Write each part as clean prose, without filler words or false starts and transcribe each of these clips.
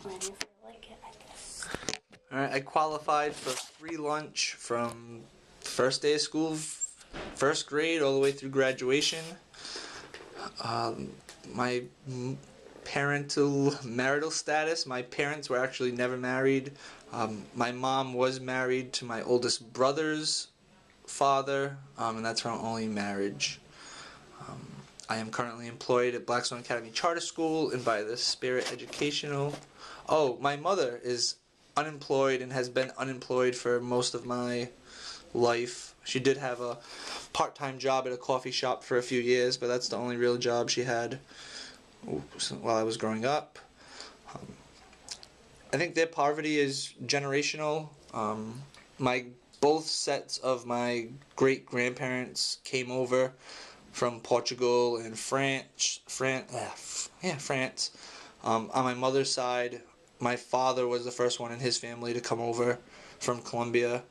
Whenever you feel like it, I guess. Alright, I qualified for free lunch from first day of school, first grade, all the way through graduation. My parental marital status, my parents were actually never married. My mom was married to my oldest brother's father, and that's her only marriage. I am currently employed at Blackstone Academy Charter School and by the Spirit Educational. Oh, my mother is unemployed and has been unemployed for most of my life. She did have a part-time job at a coffee shop for a few years, but that's the only real job she had while I was growing up. I think their poverty is generational. Both sets of my great-grandparents came over from Portugal and France. France. On my mother's side, my father was the first one in his family to come over from Colombia.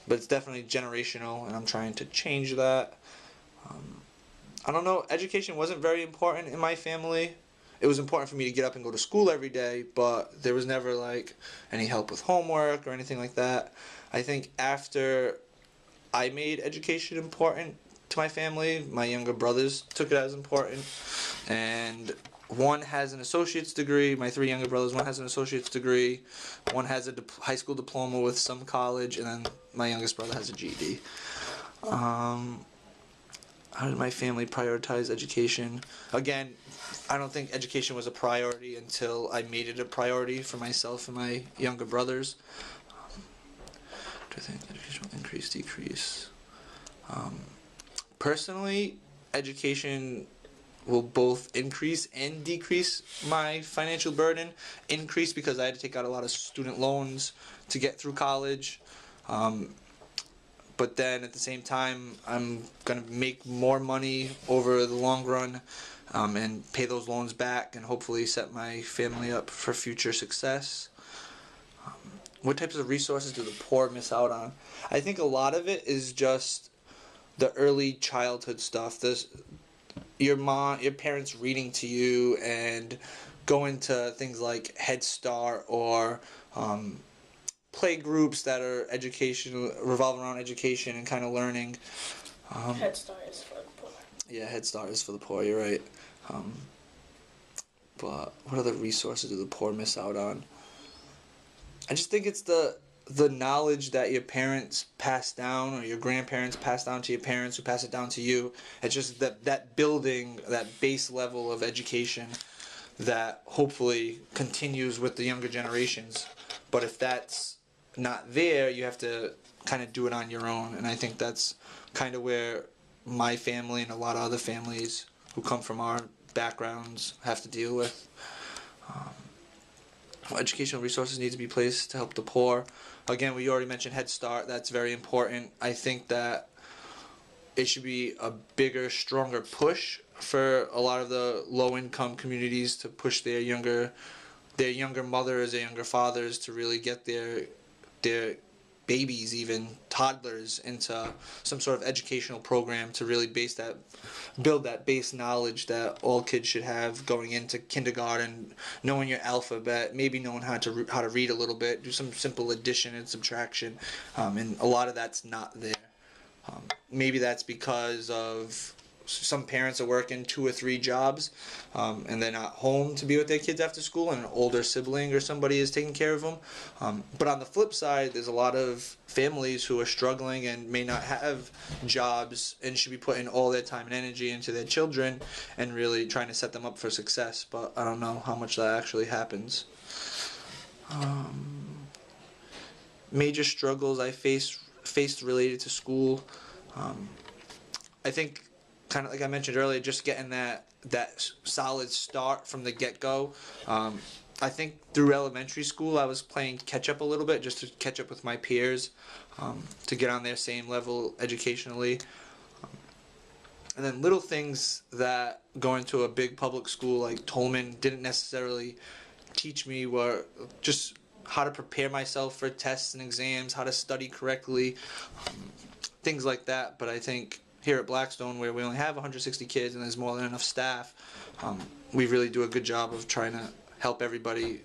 But it's definitely generational, and I'm trying to change that. I don't know, education wasn't very important in my family. It was important for me to get up and go to school every day, but there was never like any help with homework or anything like that. I think after I made education important to my family, my younger brothers took it as important, and one has an associate's degree. My three younger brothers, one has an associate's degree, one has a high school diploma with some college, and then my youngest brother has a GED. How did my family prioritize education? Again, I don't think education was a priority until I made it a priority for myself and my younger brothers. Do I think education will increase, decrease? Personally, education will both increase and decrease my financial burden. Increase because I had to take out a lot of student loans to get through college. But then at the same time, I'm going to make more money over the long run and pay those loans back and hopefully set my family up for future success. What types of resources do the poor miss out on? I think a lot of it is just the early childhood stuff. Your parents reading to you and going to things like Head Start or play groups that are revolve around education and kind of learning. Head Start is for the poor. Yeah, Head Start is for the poor, you're right. But what other resources do the poor miss out on? I just think it's the knowledge that your parents pass down or your grandparents pass down to your parents who pass it down to you. It's just that building, that base level of education that hopefully continues with the younger generations. But if that's not there, you have to kind of do it on your own. And I think that's kind of where my family and a lot of other families who come from our backgrounds have to deal with. Educational resources need to be placed to help the poor. Again, we already mentioned Head Start. That's very important. I think that it should be a bigger, stronger push for a lot of the low-income communities to push their younger mothers, their younger fathers to really get their babies, even toddlers, into some sort of educational program to really build that base knowledge that all kids should have going into kindergarten, knowing your alphabet, maybe knowing how to read a little bit, do some simple addition and subtraction, and a lot of that's not there. Maybe that's because of some parents are working 2 or 3 jobs and they're not home to be with their kids after school, and an older sibling or somebody is taking care of them. But on the flip side, there's a lot of families who are struggling and may not have jobs and should be putting all their time and energy into their children and really trying to set them up for success. But I don't know how much that actually happens. Major struggles I faced related to school. I think, kind of like I mentioned earlier, just getting that solid start from the get-go. I think through elementary school I was playing catch-up a little bit, just to catch up with my peers, to get on their same level educationally. And then little things that going to a big public school like Tolman didn't necessarily teach me were just how to prepare myself for tests and exams, how to study correctly, things like that. But I think here at Blackstone, where we only have 160 kids and there's more than enough staff, we really do a good job of trying to help everybody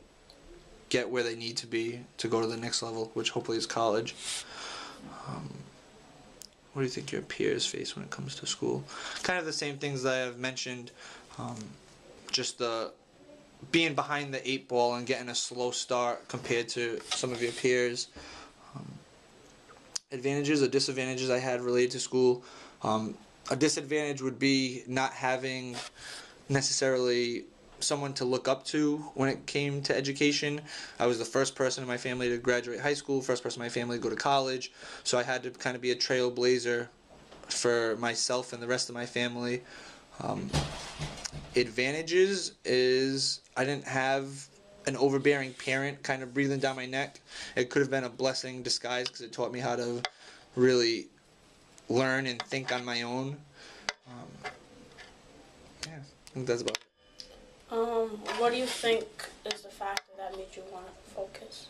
get where they need to be to go to the next level, which hopefully is college. What do you think your peers face when it comes to school? Kind of the same things that I have mentioned. Just the being behind the 8 ball and getting a slow start compared to some of your peers. Advantages or disadvantages I had related to school. A disadvantage would be not having necessarily someone to look up to when it came to education. I was the first person in my family to graduate high school, first person in my family to go to college, so I had to kind of be a trailblazer for myself and the rest of my family. Advantages is I didn't have an overbearing parent kind of breathing down my neck. It could have been a blessing in disguise because it taught me how to really learn and think on my own. Yeah, I think that's about it. What do you think is the factor that made you want to focus?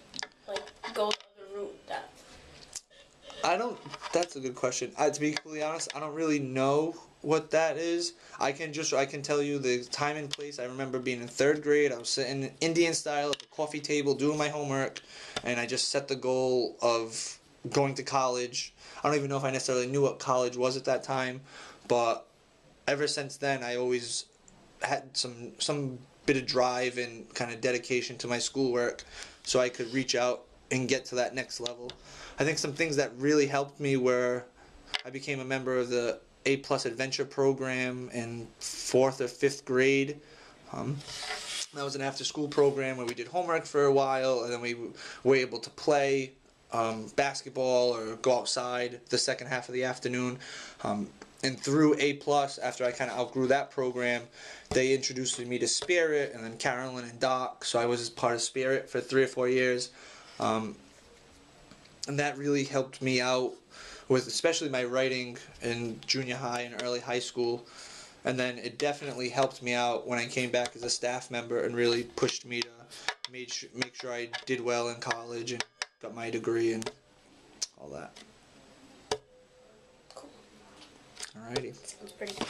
Like, go the other route that... That's a good question. To be completely honest, I don't really know what that is. I can tell you the time and place. I remember being in 3rd grade. I was sitting Indian style at the coffee table doing my homework, and I just set the goal of going to college. I don't even know if I necessarily knew what college was at that time, but ever since then, I always had some bit of drive and kind of dedication to my schoolwork so I could reach out and get to that next level. I think some things that really helped me were I became a member of the A+ Adventure program in 4th or 5th grade. That was an after-school program where we did homework for a while, and then we were able to play basketball or go outside the second half of the afternoon. And through A+, after I kind of outgrew that program, they introduced me to Spirit, and then Carolyn and Doc, so I was part of Spirit for 3 or 4 years. And that really helped me out with especially my writing in junior high and early high school. And then it definitely helped me out when I came back as a staff member and really pushed me to make sure I did well in college and got my degree and all that. Cool. Alrighty. Sounds pretty good.